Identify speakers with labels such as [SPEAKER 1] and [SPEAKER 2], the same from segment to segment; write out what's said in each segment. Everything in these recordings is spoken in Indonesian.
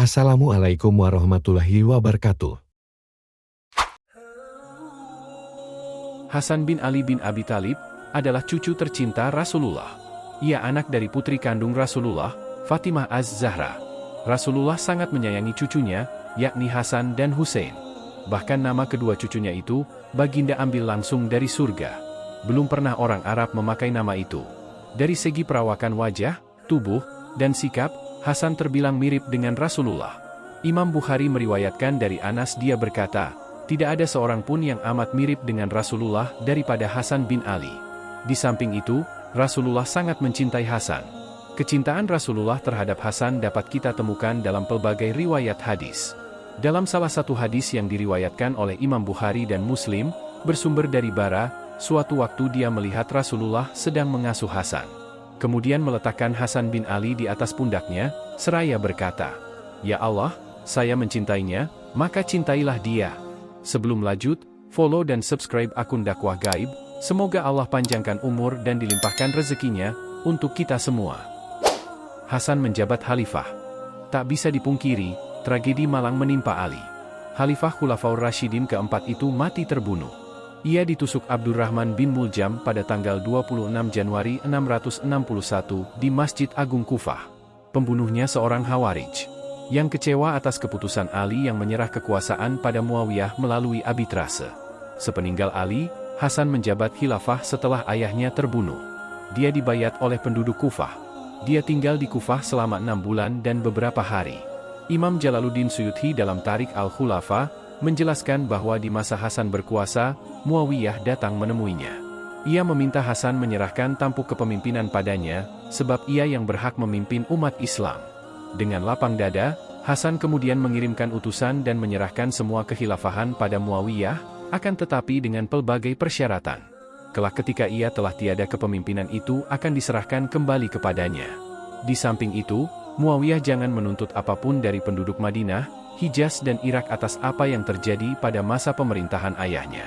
[SPEAKER 1] Assalamualaikum warahmatullahi wabarakatuh.
[SPEAKER 2] Hasan bin Ali bin Abi Thalib adalah cucu tercinta Rasulullah. Ia anak dari putri kandung Rasulullah, Fatimah Az-Zahra. Rasulullah sangat menyayangi cucunya, yakni Hasan dan Hussein. Bahkan nama kedua cucunya itu, baginda ambil langsung dari surga. Belum pernah orang Arab memakai nama itu. Dari segi perawakan wajah, tubuh, dan sikap, Hasan terbilang mirip dengan Rasulullah. Imam Bukhari meriwayatkan dari Anas, dia berkata, tidak ada seorang pun yang amat mirip dengan Rasulullah daripada Hasan bin Ali. Di samping itu, Rasulullah sangat mencintai Hasan. Kecintaan Rasulullah terhadap Hasan dapat kita temukan dalam pelbagai riwayat hadis. Dalam salah satu hadis yang diriwayatkan oleh Imam Bukhari dan Muslim, bersumber dari Bara, suatu waktu dia melihat Rasulullah sedang mengasuh Hasan. Kemudian meletakkan Hasan bin Ali di atas pundaknya, seraya berkata, "Ya Allah, saya mencintainya, maka cintailah dia." Sebelum lanjut, follow dan subscribe akun Dakwah Gaib, semoga Allah panjangkan umur dan dilimpahkan rezekinya, untuk kita semua. Hasan menjabat khalifah. Tak bisa dipungkiri, tragedi malang menimpa Ali. Khalifah Khulafaur Rasyidin keempat itu mati terbunuh. Ia ditusuk Abdurrahman bin Muljam pada tanggal 26 Januari 661 di Masjid Agung Kufah. Pembunuhnya seorang Khawarij yang kecewa atas keputusan Ali yang menyerah kekuasaan pada Muawiyah melalui arbitrase. Sepeninggal Ali, Hasan menjabat khilafah setelah ayahnya terbunuh. Dia dibayat oleh penduduk Kufah. Dia tinggal di Kufah selama 6 bulan dan beberapa hari. Imam Jalaluddin Suyuti dalam Tarik al-Khulafa menjelaskan bahwa di masa Hasan berkuasa, Muawiyah datang menemuinya. Ia meminta Hasan menyerahkan tampuk kepemimpinan padanya, sebab ia yang berhak memimpin umat Islam. Dengan lapang dada, Hasan kemudian mengirimkan utusan dan menyerahkan semua kekhilafahan pada Muawiyah, akan tetapi dengan pelbagai persyaratan. Kelak ketika ia telah tiada kepemimpinan itu akan diserahkan kembali kepadanya. Di samping itu, Muawiyah jangan menuntut apapun dari penduduk Madinah, Hijaz dan Irak atas apa yang terjadi pada masa pemerintahan ayahnya.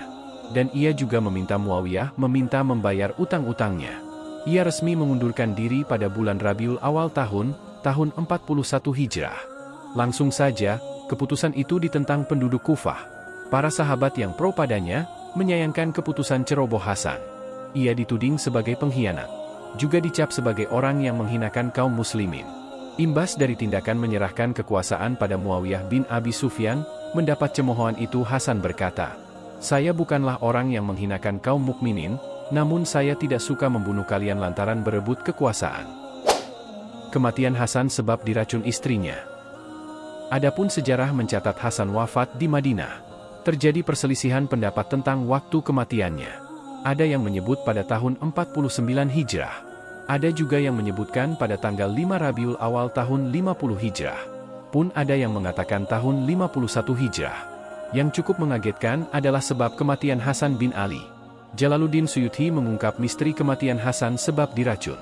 [SPEAKER 2] Dan ia juga meminta Muawiyah membayar utang-utangnya. Ia resmi mengundurkan diri pada bulan Rabiul Awal tahun 41 Hijrah. Langsung saja, keputusan itu ditentang penduduk Kufah. Para sahabat yang pro padanya, menyayangkan keputusan ceroboh Hasan. Ia dituding sebagai pengkhianat. Juga dicap sebagai orang yang menghinakan kaum muslimin. Imbas dari tindakan menyerahkan kekuasaan pada Muawiyah bin Abi Sufyan, mendapat cemoohan itu Hasan berkata, "Saya bukanlah orang yang menghinakan kaum mukminin, namun saya tidak suka membunuh kalian lantaran berebut kekuasaan." Kematian Hasan sebab diracun istrinya. Adapun sejarah mencatat Hasan wafat di Madinah. Terjadi perselisihan pendapat tentang waktu kematiannya. Ada yang menyebut pada tahun 49 Hijrah. Ada juga yang menyebutkan pada tanggal 5 Rabiul Awal tahun 50 Hijrah. Pun ada yang mengatakan tahun 51 Hijrah. Yang cukup mengagetkan adalah sebab kematian Hasan bin Ali. Jalaluddin Suyuti mengungkap misteri kematian Hasan sebab diracun.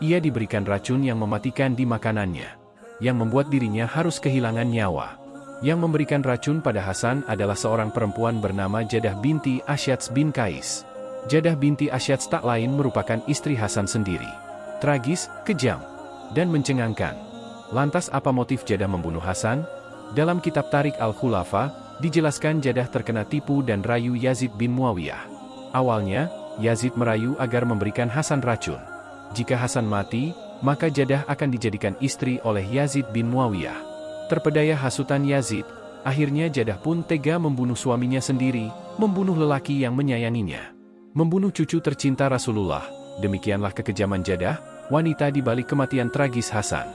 [SPEAKER 2] Ia diberikan racun yang mematikan di makanannya, yang membuat dirinya harus kehilangan nyawa. Yang memberikan racun pada Hasan adalah seorang perempuan bernama Jadah binti Asyats bin Qais. Jadah binti Asyats tak lain merupakan istri Hasan sendiri. Tragis, kejam, dan mencengangkan. Lantas apa motif Jadah membunuh Hasan? Dalam kitab Tarik al-Khulafa, dijelaskan Jadah terkena tipu dan rayu Yazid bin Muawiyah. Awalnya, Yazid merayu agar memberikan Hasan racun. Jika Hasan mati, maka Jadah akan dijadikan istri oleh Yazid bin Muawiyah. Terpedaya hasutan Yazid, akhirnya Jadah pun tega membunuh suaminya sendiri, membunuh lelaki yang menyayanginya. Membunuh cucu tercinta Rasulullah, demikianlah kekejaman Jadah, wanita di balik kematian tragis Hasan.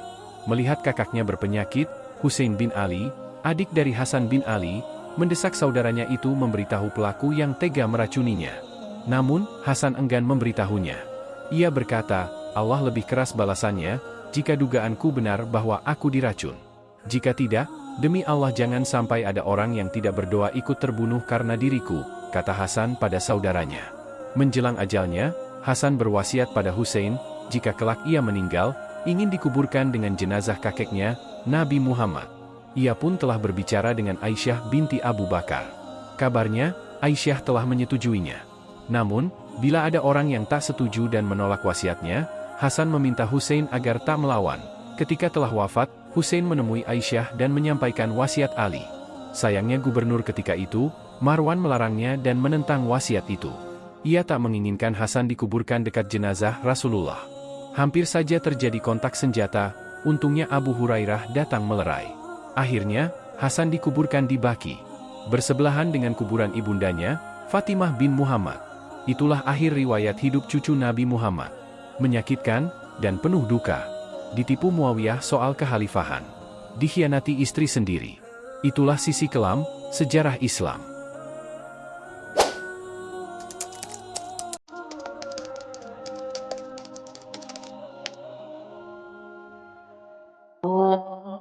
[SPEAKER 2] Melihat kakaknya berpenyakit, Hussein bin Ali, adik dari Hasan bin Ali, mendesak saudaranya itu memberitahu pelaku yang tega meracuninya. Namun, Hasan enggan memberitahunya. Ia berkata, Allah lebih keras balasannya, jika dugaanku benar bahwa aku diracun. Jika tidak, demi Allah jangan sampai ada orang yang tidak berdoa ikut terbunuh karena diriku, kata Hasan pada saudaranya. Menjelang ajalnya, Hasan berwasiat pada Hussein, jika kelak ia meninggal, ingin dikuburkan dengan jenazah kakeknya, Nabi Muhammad. Ia pun telah berbicara dengan Aisyah binti Abu Bakar. Kabarnya, Aisyah telah menyetujuinya. Namun, bila ada orang yang tak setuju dan menolak wasiatnya, Hasan meminta Hussein agar tak melawan. Ketika telah wafat, Hussein menemui Aisyah dan menyampaikan wasiat Ali. Sayangnya gubernur ketika itu, Marwan melarangnya dan menentang wasiat itu. Ia tak menginginkan Hasan dikuburkan dekat jenazah Rasulullah. Hampir saja terjadi kontak senjata, untungnya Abu Hurairah datang melerai. Akhirnya, Hasan dikuburkan di Baqi, bersebelahan dengan kuburan ibundanya, Fatimah bin Muhammad. Itulah akhir riwayat hidup cucu Nabi Muhammad. Menyakitkan dan penuh duka. Ditipu Muawiyah soal kekhalifahan. Dikhianati istri sendiri. Itulah sisi kelam sejarah Islam.
[SPEAKER 3] Oh.